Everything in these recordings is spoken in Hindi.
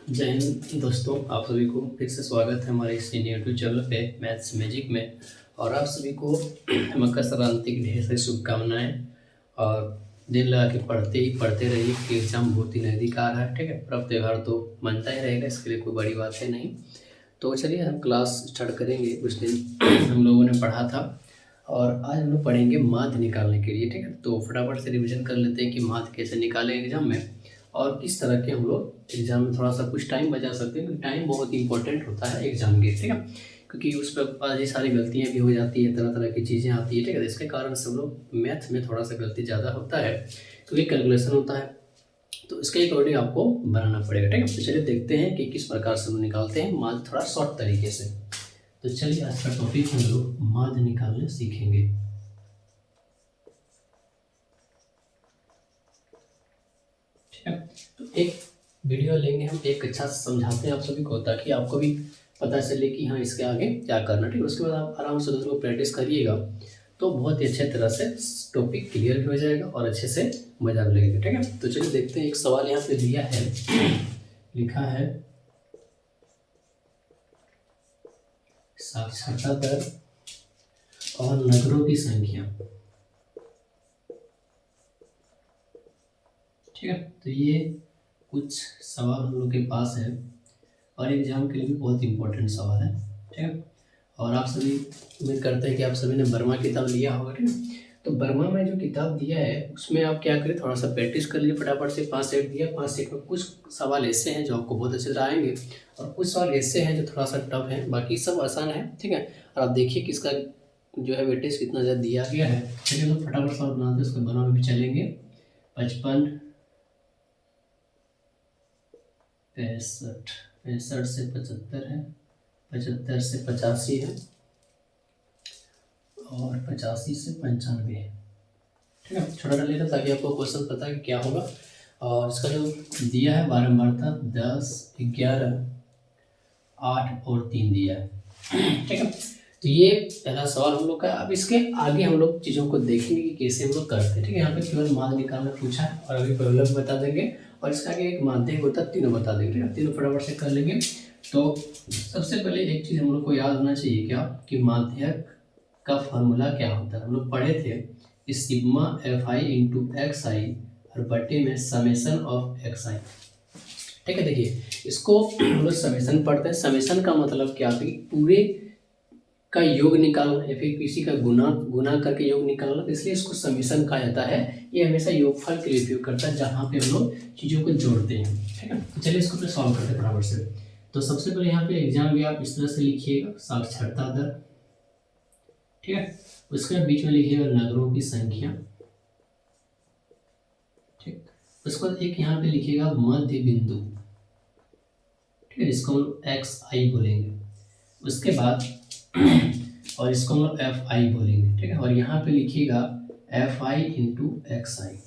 जय हिंद दोस्तों, आप सभी को फिर से स्वागत है हमारे इस यूट्यूब चैनल पे मैथ्स मैजिक में। और आप सभी को मकर संक्रांति की ढेर सारी शुभकामनाएं। और दिल लगा के पढ़ते रहिए कि एग्जाम बहुत ही नज़दीक आ रहा है। ठीक है, पर्व त्यौहार तो मनता ही रहेगा, इसके लिए कोई बड़ी बात है नहीं। तो चलिए हम क्लास स्टार्ट करेंगे। कुछ दिन हम लोगों ने पढ़ा था और आज हम लोग पढ़ेंगे माध्य निकालने के लिए। ठीक है, तो फटाफट से रिवीजन कर लेते हैं कि माध्य कैसे निकालें एग्जाम में और किस तरह के हम लोग एग्जाम में थोड़ा सा कुछ टाइम बचा सकते हैं, क्योंकि टाइम बहुत इंपॉर्टेंट होता है एग्जाम के। ठीक है, क्योंकि उस पर आज ये सारी गलतियाँ भी हो जाती है, तरह तरह की चीज़ें आती है। ठीक है, तो इसके कारण सब लोग मैथ में थोड़ा सा गलती ज़्यादा होता है, क्योंकि कैलकुलेशन होता है, तो इसके अकॉर्डिंग आपको बनाना पड़ेगा। ठीक है, तो चलिए देखते हैं कि किस प्रकार से हम निकालते हैं माध्य थोड़ा शॉर्ट तरीके से। तो चलिए आज का टॉपिक हम लोग माध्य निकालने सीखेंगे। ठीक है, तो एक वीडियो लेंगे हम, एक अच्छा समझाते हैं आप सभी को, ताकि आपको भी पता चले कि हाँ इसके आगे क्या करना। ठीक है, उसके बाद आप आराम से दोस्तों प्रैक्टिस करिएगा तो बहुत ही अच्छे तरह से टॉपिक क्लियर भी हो जाएगा और अच्छे से मजा भी लगेगा। ठीक है, तो चलिए देखते हैं। एक सवाल यहाँ पे दिया है, लिखा है साक्षरता दर और नगरों की संख्या। ठीक है, तो ये कुछ सवाल हम लोग के पास है और एग्जाम के लिए भी बहुत इंपॉर्टेंट सवाल है। ठीक है, और आप सभी उम्मीद करते हैं कि आप सभी ने बर्मा किताब लिया होगा। ठीक है, तो बर्मा में जो किताब दिया है उसमें आप क्या करें, थोड़ा सा प्रैक्टिस कर लीजिए फटाफट से। 5 सेट दिया, 5 सेट में कुछ सवाल ऐसे हैं जो आपको बहुत अच्छे से आएंगे और कुछ सवाल ऐसे हैं जो थोड़ा सा टफ है, बाकी सब आसान है। ठीक है, और आप देखिए कि इसका जो है वेटेज कितना ज़्यादा दिया गया है। चलिए हम फटाफट सवाल बनाते हैं, उसके बर्मा में भी चलेंगे। 55, 65, 65 से 75 है, 75 से 85 है और 85 से 95 है। ठीक है, छोटा डालिएगा ताकि आपको क्वेश्चन पता है कि क्या होगा। और इसका जो दिया है बारंबारता 10, 11, 8 और 3 दिया है। ठीक है, तो ये पहला सवाल हम लोग का। अब इसके आगे हम लोग चीज़ों को देखेंगे कि कैसे हम लोग करते हैं। ठीक है, यहाँ पे केवल मान निकालना पूछा है और अभी प्रॉब्लम बता देंगे और इसका आगे एक माध्यक होता है, तीनों बता देंगे। ठीक है, तीनों फटाफट से कर लेंगे। तो सबसे पहले एक चीज़ हम लोग को याद होना चाहिए क्या, कि माध्यक का फॉर्मूला क्या होता है। हम लोग पढ़े थे कि sigma F I into X I और बटे में समेसन ऑफ एक्स आई। ठीक है, देखिए इसको हम लोग समेसन पढ़ते हैं। समेसन का मतलब क्या है, पूरे का योग निकालना या फिर किसी का गुना करके योग निकालना, इसलिए इसको समेसन कहा जाता है। ये हमेशा योगफल के लिए उपयोग करता है, जहाँ पे हम लोग चीज़ों को जोड़ते हैं। ठीक है, तो चलिए इसको सॉल्व करते हैं बराबर से। तो सबसे पहले यहाँ पे एग्जाम भी आप इस तरह से लिखिएगा, साक्षरता दर। ठीक है, उसके बीच में लिखिएगा नगरों की संख्या। ठीक, उसके बाद एक यहाँ पे लिखिएगा मध्य बिंदु। ठीक है, जिसको हम लोग एक्स आई बोलेंगे। उसके बाद और इसको हम लोग एफ आई बोलेंगे। ठीक है, और यहाँ पे लिखिएगा F I into X I.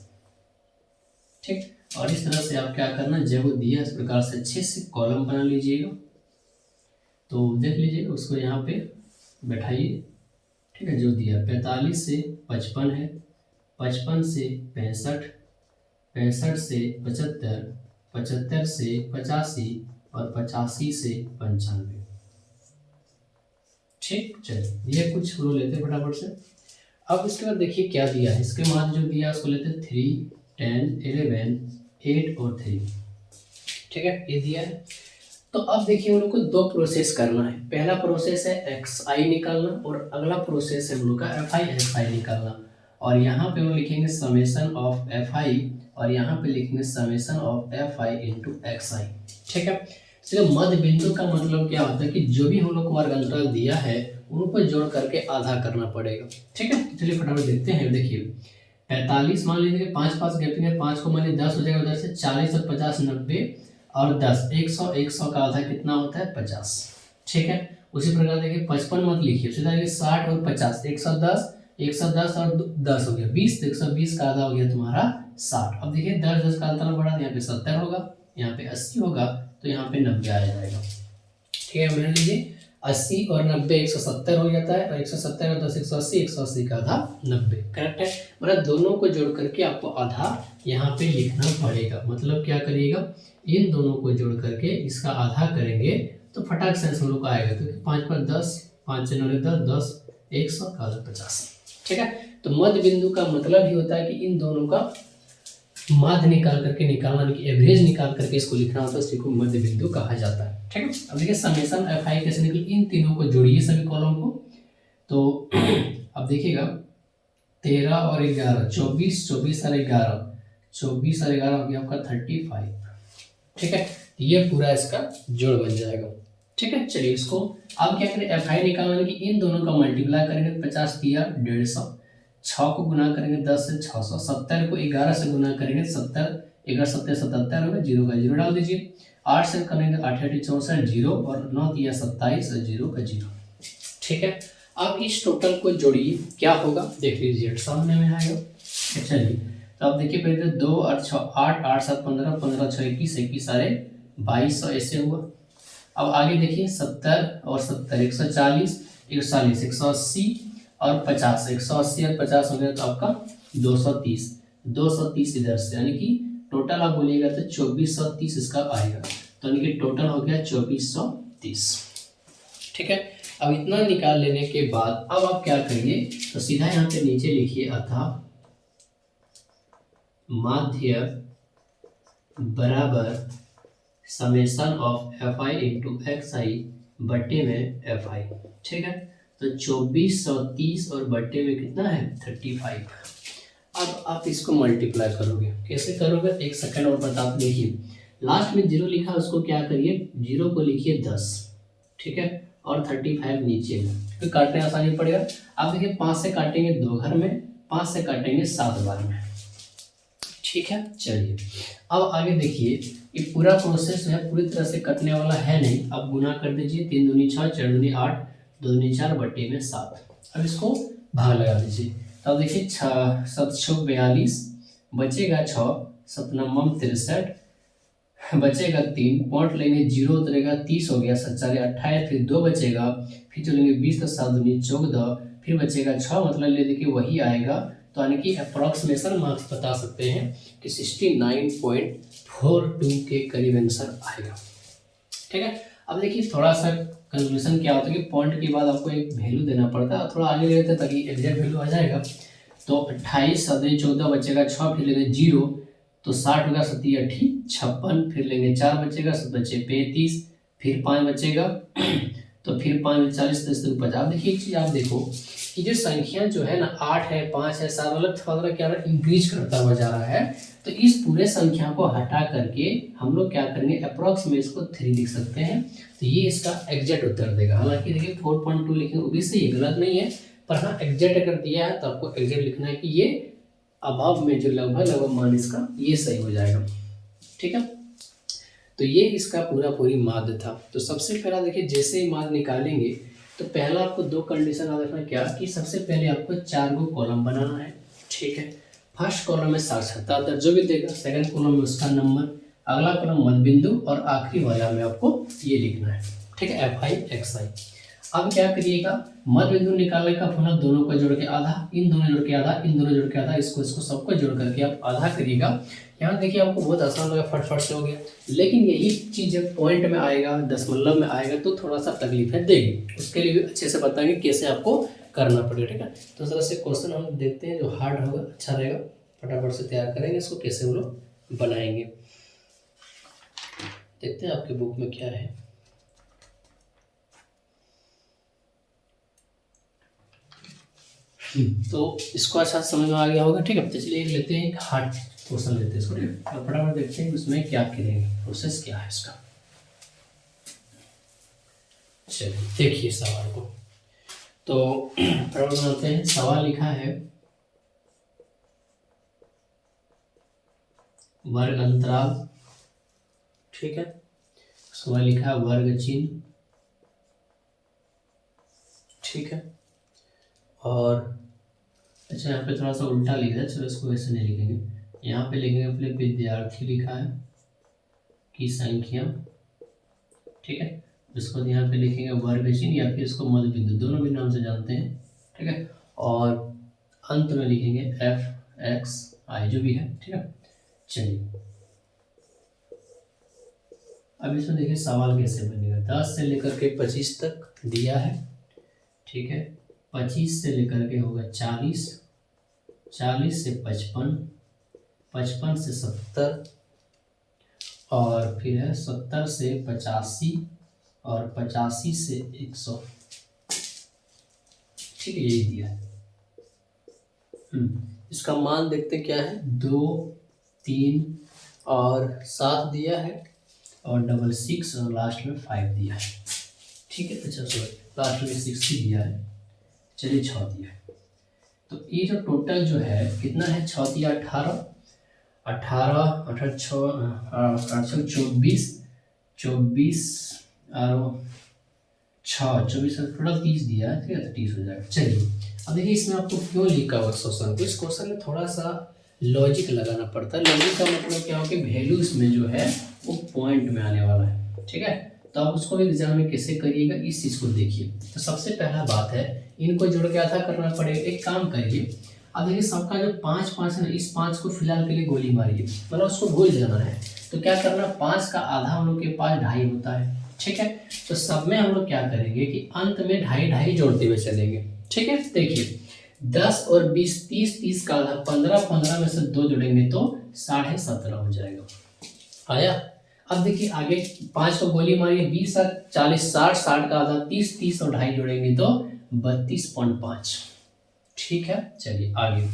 ठीक, और इस तरह से आप क्या करना, जब वो दिया इस प्रकार से अच्छे से कॉलम बना लीजिएगा। तो देख लीजिएगा, उसको यहाँ पे बैठाइए। ठीक है, जो दिया 45 से 55 है, 55 से 65, 65 से 75, 75 से 85 और 85 से 95। ठीक, चलिए ये कुछ हम लोग लेते हैं फटाफट से। अब इसके बाद देखिए क्या दिया है, इसके बाद जो दिया है उसको लेते हैं 3, 10, 11, 8 और 3। ठीक है, ये दिया है। तो अब देखिए हम लोग को दो प्रोसेस करना है। पहला प्रोसेस है एक्स आई निकालना और अगला प्रोसेस है हम लोग का एफ आई एक्स आई निकालना। और यहाँ पे हम लिखेंगे समेसन ऑफ एफ आई और यहाँ पे लिखेंगे summation of F I into X I. ठीक है, तो मध्य बिंदु का मतलब क्या होता है कि जो भी हम लोग को वर्ग अंतराल दिया है उनको जोड़ करके आधा करना पड़ेगा। ठीक है, चलिए फटाफट देखते हैं। देखिए 45 मान लीजिए, 5 5 गैपिंग है, 5 को मानिए 10 हो जाएगा, उधर से 40 और 50 90 और 10 100, 100 का आधा कितना होता है 50। ठीक है, उसी प्रकार देखिए 55 मत लिखिए, सीधा 60 और 50, 110, 110 और 10 हो गया 20, तो 120 का आधा हो गया तुम्हारा 60। अब देखिए 10 10 का आधा बढ़ा, यहाँ पे 70 होगा, यहाँ पे 80 होगा, तो यहाँ पे 90 आ जाएगा। ठीक है, मान लीजिए 80 और 90 170 हो जाता है, और 170 और 10 180, 180 का आधा 90, करेक्ट है। मतलब दोनों को जोड़ करके आपको आधा यहाँ पे लिखना पड़ेगा। मतलब क्या करिएगा, इन दोनों को जोड़ करके इसका आधा करेंगे तो फटाक से हम लोग का आएगा, क्योंकि 5 पर 10, 5 9 10, 10 100 का आधा 50, ठीक है। तो मध्य बिंदु का मतलब ही होता है कि इन दोनों का माध्य निकाल करके निकालना, कि एवरेज निकाल करके इसको लिखना होता है, इसी को मध्य बिंदु कहा जाता है, ठीक है। अब देखिए समेशन एफ आई कैसे निकले, इन तीनों को जोड़िए सभी कॉलम को। तो अब देखिएगा 13 और 11, 24, 24 और 11, 24 और 11 हो गया आपका 35, ठीक है। ये पूरा इसका जोड़ बन जाएगा, ठीक है। चलिए इसको अब क्या करें, एफ आई निकालने की इन दोनों का मल्टीप्लाई करेंगे, 50 दिया 150, 6 को गुना करेंगे 10 से 600, 70 को 11 से गुना करेंगे 70, 11 70 77 होगा, जीरो का जीरो डाल दीजिए, 8 से करेंगे 8 8 64 जीरो, और 9 दिया 27, जीरो का जीरो, ठीक है। अब इस टोटल को जोड़िए, क्या होगा देख लीजिए, सामने में आएगा। चलिए तो अब देखिए पहले 2 और 6 8, 8 7 15, 15 6 21, 21 सारे 2200 ऐसे हुआ। अब आगे देखिए 70 और 70, 140, 140, 180 और 50, 180 और 50 हो गया तो आपका 230, 230 इधर से, यानी कि टोटल आप बोलिएगा तो 2430 इसका आएगा। तो यानी कि टोटल हो गया 2430, ठीक है। अब इतना निकाल लेने के बाद अब आप क्या करिए, तो सीधा यहाँ पे नीचे लिखिए, अतः माध्य बराबर summation of F I into X I बट्टे में एफ आई, ठीक है। तो 2430 और बट्टे में कितना है 35। अब आप इसको मल्टीप्लाई करोगे, कैसे करोगे, एक सेकंड और बता देखिए, लास्ट में जीरो लिखा उसको क्या करिए, जीरो को लिखिए 10, ठीक है, और 35 नीचे में, फिर काटने आसानी पड़ेगा। आप देखिए 5 से काटेंगे 2 घर में, 5 से काटेंगे 7 बार में, ठीक है। चलिए अब आगे देखिए, ये पूरा प्रोसेस जो है पूरी तरह से कटने वाला है नहीं। अब गुना कर दीजिए, 3 दूनी 6, 4 दूनी 8, 2 दूनी 4 बट्टे में 7। अब इसको भाग लगा दीजिए, तब देखिए 6 7 6 42, बचेगा 6, 7 9 63, बचेगा 3, पॉइंट लेंगे, जीरो उतरेगा, 30 हो गया, 7 4 28, फिर 2 बचेगा, फिर चलेंगे 20 तो 7 दूनी 14, फिर बचेगा 6, मतलब ले देखिए वही आएगा। तो यानी कि अप्रॉक्सीमेशन मार्क्स बता सकते हैं कि 69.42 के करीब आंसर आएगा, ठीक है। अब देखिए थोड़ा सा कंक्लूजन क्या होता है कि पॉइंट के बाद आपको एक वैल्यू देना पड़ता है, थोड़ा आगे लेते हैं ताकि एग्जैक्ट वैल्यू आ जाएगा। तो 28 7 14 बचेगा 6, फिर लेंगे जीरो तो 60 होगा, 7 8 56, फिर लेंगे 4 बचेगा, 7 बचे 35, फिर 5 बचेगा तो फिर 5 40 10 50। देखिए एक चीज़ आप देखो कि जो संख्या जो है ना 8 है 5 है 7, मतलब थोड़ा क्या इंक्रीज करता हुआ जा रहा है। तो इस पूरे संख्या को हटा करके हम लोग क्या करेंगे, अप्रॉक्स में इसको 3 लिख सकते हैं, तो ये इसका एग्जैक्ट उत्तर देगा। हालांकि देखिए 4.2 लिखेंगे वो भी सही है, गलत नहीं है, पर हाँ एग्जैक्ट अगर दिया है तो आपको एग्जैक्ट लिखना है कि ये अभाव में जो लगभग मान इसका ये सही हो जाएगा, ठीक है। तो ये इसका पूरी माध्य था। तो सबसे पहला देखिए, जैसे ही माध्य निकालेंगे तो पहला आपको 2 कंडीशन याद रखना, क्या कि सबसे पहले आपको 4 गो कॉलम बनाना है, ठीक है। फर्स्ट कॉलम में साक्षरता दर जो भी देगा, सेकंड कॉलम में उसका नंबर, अगला कॉलम मध्य बिंदु, और आखिरी वाला में आपको ये लिखना है, ठीक है, एफ आई एक्स आई। अब क्या करिएगा, मध्य बिंदु निकालने का फॉर्मूला दोनों को जोड़ के आधा, इन दोनों जोड़ के आधा, इन दोनों जोड़ के आधा, इसको सबको जोड़ करके आप आधा करिएगा। यहाँ देखिए आपको बहुत आसान लगा, फट से हो गया, लेकिन यही चीज़ जब पॉइंट में आएगा, दशमलव में आएगा तो थोड़ा सा तकलीफें देगी। उसके लिए भी अच्छे से बताएंगे कैसे आपको करना पड़ेगा, ठीक है। तो इस तरह से क्वेश्चन हम देखते हैं, जो हार्ड होगा अच्छा रहेगा, फटाफट से तैयार करेंगे इसको, कैसे हम लोग बनाएंगे। देखते हैं आपके बुक में क्या है। तो इसको अच्छा समझ में आ गया होगा, ठीक है। तो चलिए लेते हैं एक हार्ड क्वेश्चन लेते हैं इसको, और फटाफट देखते हैं उसमें क्या करेंगे, प्रोसेस क्या है इसका। चलिए देखिए सवाल को, तो फटाफट बनाते हैं। सवाल लिखा है वर्ग अंतराल, ठीक है, सवाल लिखा है वर्ग चिन्ह, ठीक है, और अच्छा यहाँ पे थोड़ा सा उल्टा लिखा है, चलो इसको ऐसे नहीं लिखेंगे, यहाँ पे लिखेंगे अपने विद्यार्थी लिखा है की संख्या, ठीक है, इसको यहाँ पे लिखेंगे वर्ग चिन्ह या फिर इसको मध्य बिंदु, दोनों भी नाम से जानते हैं, ठीक है। और अंत में लिखेंगे एफ एक्स आई जो भी है, ठीक है। चलिए अब इसमें देखिए सवाल कैसे बनेगा। 10 से लेकर के 25 तक दिया है, ठीक है। 25 से लेकर के होगा 40, 40 से 55, 55 से 70 और फिर है 70 से 85 और 85 से 100, ठीक है, यही दिया है। इसका मान देखते क्या है, 2, 3 और 7 दिया है और 6 और लास्ट में 5 दिया है, ठीक है। अच्छा सॉरी, लास्ट में 6 ही दिया है, चलिए 6 दिया है। तो ये जो टोटल जो है कितना है, 6 दिया 18, 18 18 6 24, 24 और 6 24 टोटल 30 दिया है, ठीक है। तो 30 हो जाएगा। चलिए अब देखिए इसमें आपको क्यों लिखा हुआ क्वेश्चन को, इस क्वेश्चन में थोड़ा सा लॉजिक लगाना पड़ता है। लॉजिक का मतलब क्या हो कि वैल्यू इसमें जो है वो पॉइंट में आने वाला है, ठीक है। तो आप उसको भी एग्जाम में कैसे करिएगा इस चीज़ को देखिए। तो सबसे पहला बात है, इनको जोड़ के आधा करना पड़ेगा। एक काम करिए, अब देखिए सबका जो 5 5 है ना, इस 5 को फिलहाल के लिए गोली मारिए, मतलब उसको भूल जाना है। तो क्या करना, 5 का आधा हम लोग के पास 2.5 होता है, ठीक है। तो सब में हम लोग क्या करेंगे कि अंत में 2.5 2.5 जोड़ते हुए चलेंगे, ठीक है। देखिए 10 और 20 30, 30 का आधा 15, 15 में से 2 जोड़ेंगे तो 17.5 हो जाएगा। आया। अब देखिए आगे 5 को गोली मारिए, 20 और 40 60, 60 का आधा 30, 30 और 2.5 जोड़ेंगे तो 32.5, ठीक है। चलिए आगे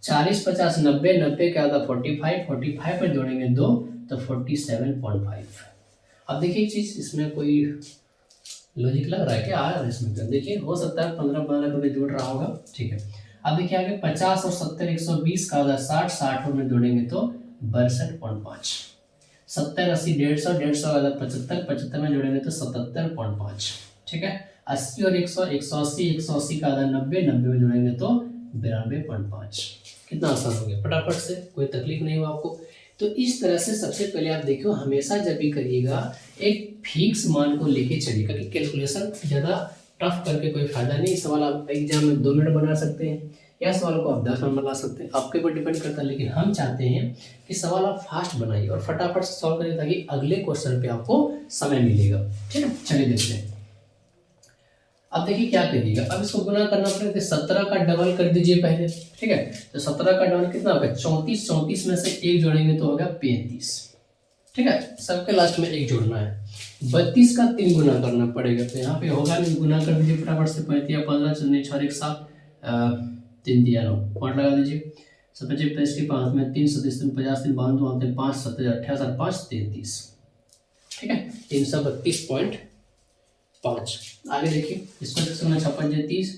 40 50 90, 90 का आधा 45, 45 में जोड़ेंगे 2 तो 47.5। अब देखिए एक चीज, इसमें कोई लॉजिक लग रहा है क्या, आ रहा है इसमें क्या, देखिए हो सकता है 15 15 कभी जोड़ रहा होगा, ठीक है। अब देखिए आगे 50 और 70, 120 का आधा 60, 60 में जोड़ेंगे तो 62.5, 70 80 150, 150 का आधा 75, 75 में जोड़ेंगे तो 77.5, ठीक है। 80 और 100, 180, 180 का आधा 90, 90 में जोड़ेंगे तो 92.5। कितना आसान हो गया, फटाफट से, कोई तकलीफ नहीं हुआ आपको। तो इस तरह से सबसे पहले आप देखो, हमेशा जब भी करिएगा एक फिक्स मान को लेके चलिए, क्योंकि कैलकुलेशन ज़्यादा टफ करके कोई फायदा नहीं। सवाल आप एग्जाम में 2 मिनट बना सकते हैं या सवाल को आप 10 मिनट बना सकते हैं, आपके ऊपर डिपेंड करता है। लेकिन हम चाहते हैं कि सवाल आप फास्ट बनाइए और फटाफट से सॉल्व करिए, ताकि अगले क्वेश्चन पे आपको समय मिलेगा, ठीक है। चलिए देखते हैं। अब देखिए क्या करिएगा, अब इसको गुना करना पड़ेगा, तो 17 का डबल कर दीजिए पहले, ठीक है। तो 17 का डबल कितना होगा, 34, 34 में से 1 जोड़ेंगे तो होगा 35, ठीक है। सबके लास्ट में 1 जोड़ना है। 32 का 3 गुना करना पड़ेगा, तो यहाँ पे होगा नहीं, गुना कर दीजिए फटाफट से। 35 15 चलने 6 1 7, 3 दिया 9, पॉइंट लगा दीजिए। 7 5 के 5 में 3 37 50 3 52 5 7 28 और 5 33, ठीक है। 332.5। आगे देखिए इसको 56 30,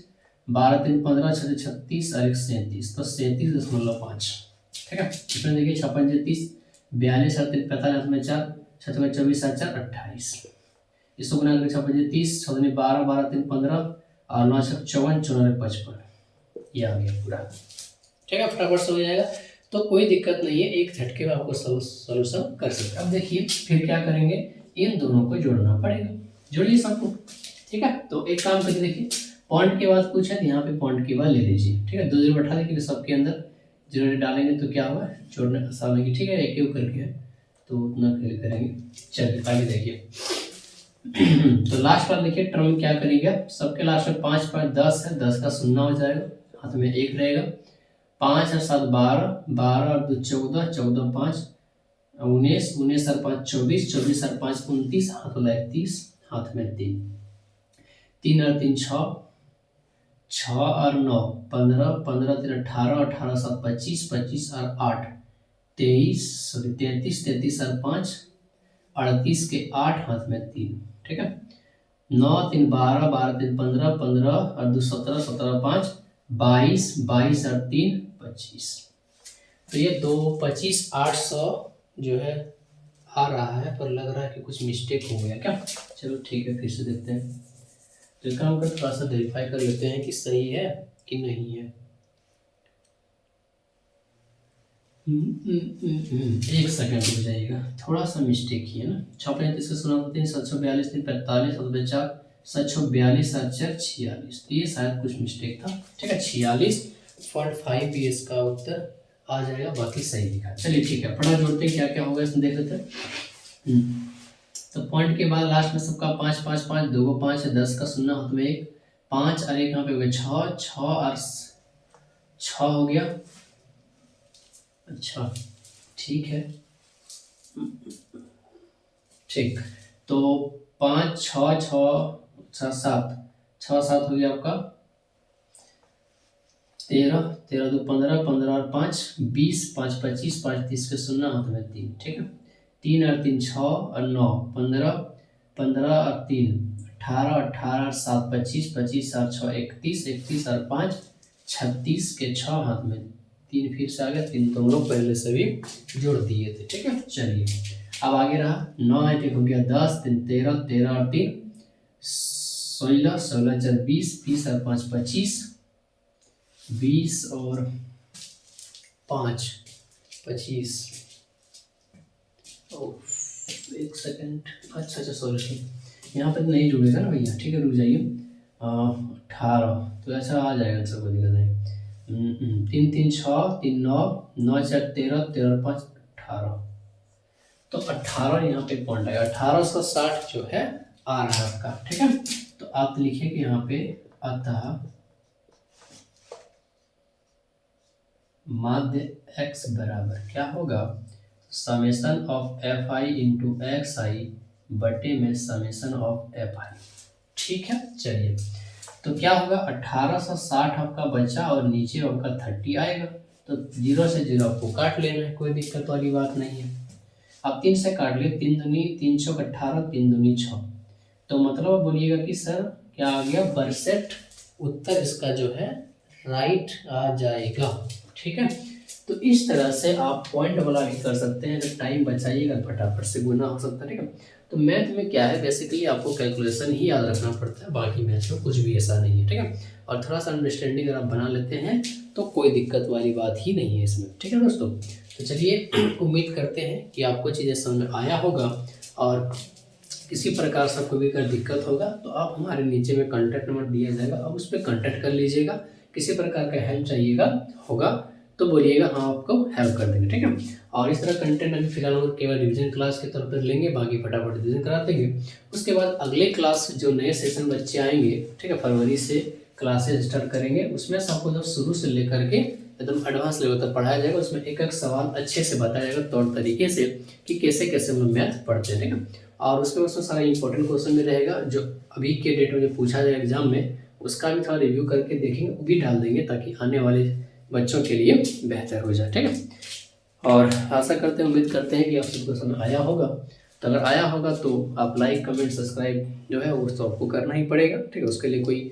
12 3 15 6 36 और 1 37, तो 37.5, ठीक है। इसमें देखिए 56 30, 42 और 3 45 में 4, 7 24 और 4 28। इसको गुना करके 56 30, 7 12 12 3 15 और 9 54 54 55, ये आ गया पूरा, ठीक है। फटाफट से हो जाएगा, तो कोई दिक्कत नहीं है, एक झटके में आपको सोल्यूशन कर सकते हैं। अब देखिए फिर क्या करेंगे, इन दोनों को जोड़ना पड़ेगा, जोड़िए सबको, ठीक है। तो एक काम करिए, देखिए पॉइंट के बाद कुछ है तो यहाँ पे पॉइंट के बाद ले लीजिए, ठीक है। 2 0 बैठा देंगे सबके अंदर, 0 डालेंगे तो क्या होगा, जोड़ने आसान होगी, ठीक है। एक एक करके तो उतना करेंगे। चलिए आगे देखिए। तो लास्ट बार देखिए टर्म क्या करेंगे, सबके लास्ट में 5 5 10 है, 10 का 0 हो जाएगा, हाथ में 1 रहेगा। 5 और 7 12, 12 और 2 14, 14 5 19, 19 और 5 24, 24 और 5 29, हाथ वाला 31, हाथ में 3, 3 और 3 6, 6 और 9 15, 15 3 18, 18 7 25, 25 और 8 23, सॉरी 33, 33 और 5 38 के 8, हाथ में 3, ठीक है। 9 3 12, 12 3 15, 15 और 2 17, 17 5 22, 22 और 3 25। तो ये 2 25 800 जो है आ रहा है, पर लग रहा है कि कुछ मिस्टेक हो गया क्या। चलो ठीक है, फिर से देखते हैं। तो काम कर थोड़ा सा वेरीफाई कर लेते हैं कि सही है कि नहीं है। एक सेकंड रुक जाइएगा, थोड़ा सा मिस्टेक ही है ना। 6 से 742 742 45 742 742 तो ये शायद कुछ मिस्टेक था। ठीक है, 46.5 भी इसका उत्तर आ जाएगा, बाकी सही लिखा। चलिए ठीक है, पढ़ा जोड़ते क्या क्या होगा इसमें देख लेते हैं। तो पॉइंट के बाद लास्ट में सबका 5 5 5 2 को 5 है, 10 का शून्य हाथ में 1 5 और 1 यहाँ पे हो गया 6 6 और 6 हो गया। अच्छा ठीक है, ठीक। तो 5 6 6 7 6 7 हो गया आपका 13 13 2 15 15 और 5 20 5 25 5 30 के शून्य हाथ में 3। ठीक है, 3 और 3 6 और 9 15 15 और 3 18 18 और 7 25 25 और 6 31 31 और 5 36 के 6 हाथ में 3 फिर से आ गया 3, तो हम लोग पहले से भी जोड़ दिए थे। ठीक है, चलिए अब आगे रहा 9 1 हो गया 10 3 13 13 और 3 16 16 4 20 20 और 5 25 20 और 5 25। एक सेकंड, अच्छा सॉरी, यहाँ पे नहीं जुड़ेगा ना भैया। ठीक है, रुक जाइए। 18 तो ऐसा आ जाएगा, सब कोई दिक्कत नहीं। 3 3 6 3 9 9 4 13 13 5 18, तो 18 यहाँ पे पॉइंट आएगा। 1860 जो है आ रहा है आपका। ठीक है, तो आप लिखेंगे यहाँ पे अतः माध्य x बराबर क्या होगा, summation of F I into X I बटे में समेशन ऑफ एफ आई। ठीक है, चलिए तो क्या होगा 1860 आपका बचा और नीचे आपका 30 आएगा, तो 0 से 0 आपको काट लेना है, कोई दिक्कत वाली बात नहीं है। अब 3 से काट लिए, 3 दूनी 3 चौक 18 3 दूनी 6, तो मतलब बोलिएगा कि सर क्या आ गया, परसेंट उत्तर इसका जो है राइट आ जाएगा। ठीक है, तो इस तरह से आप पॉइंट वाला भी कर सकते हैं, जब टाइम बचाइएगा फटाफट से गुना हो सकता है। ठीक है, तो मैथ में क्या है, बेसिकली आपको कैलकुलेशन ही याद रखना पड़ता है, बाकी मैथ में कुछ भी ऐसा नहीं है। ठीक है, और थोड़ा सा अंडरस्टैंडिंग अगर आप बना लेते हैं तो कोई दिक्कत वाली बात ही नहीं है इसमें। ठीक है दोस्तों, तो चलिए उम्मीद करते हैं कि आपको चीज़ें समझ में आया होगा, और किसी प्रकार से कोई भी अगर दिक्कत होगा तो आप हमारे नीचे में कॉन्टैक्ट नंबर दिया जाएगा, आप उस पर कॉन्टैक्ट कर लीजिएगा। किसी प्रकार का हेल्प चाहिएगा होगा तो बोलिएगा, हम आपको हेल्प कर देंगे। ठीक है, और इस तरह कंटेंट अभी फिलहाल हम केवल रिवीजन क्लास के तौर पर लेंगे, बाकी फटाफट रिवीजन करा देंगे। उसके बाद अगले क्लास जो नए सेशन बच्चे आएंगे, ठीक है, फरवरी से क्लासेस स्टार्ट करेंगे, उसमें से आपको जब शुरू से लेकर के एकदम एडवांस लेवल तक पढ़ाया जाएगा। उसमें एक एक सवाल अच्छे से बताया जाएगा तौर तरीके से कि कैसे कैसे हम लोग मैथ पढ़ते हैं। ठीक है, और उसके बाद उसमें सारा इंपॉर्टेंट क्वेश्चन भी रहेगा, जो अभी के डेट में जो पूछा जाएगा एग्जाम में, उसका भी थोड़ा रिव्यू करके देखेंगे, वो भी डाल देंगे ताकि आने वाले बच्चों के लिए बेहतर हो जाए। ठीक है, और आशा करते हैं, उम्मीद करते हैं कि आप सबको समझ आया होगा। तो अगर आया होगा तो आप लाइक कमेंट सब्सक्राइब जो है वो तो आपको करना ही पड़ेगा। ठीक है, उसके लिए कोई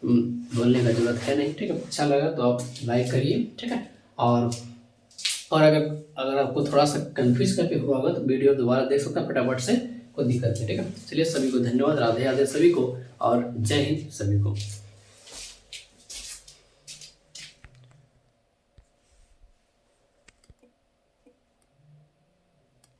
बोलने का जरूरत है नहीं। ठीक है, अच्छा लगा तो आप लाइक करिए। ठीक है, और अगर आपको थोड़ा सा कंफ्यूज करके हुआ होगा तो वीडियो दोबारा देख सकते हैं फटाफट से, कोई दिक्कत नहीं। ठीक है, चलिए सभी को धन्यवाद, राधे राधे सभी को, और जय हिंद सभी को।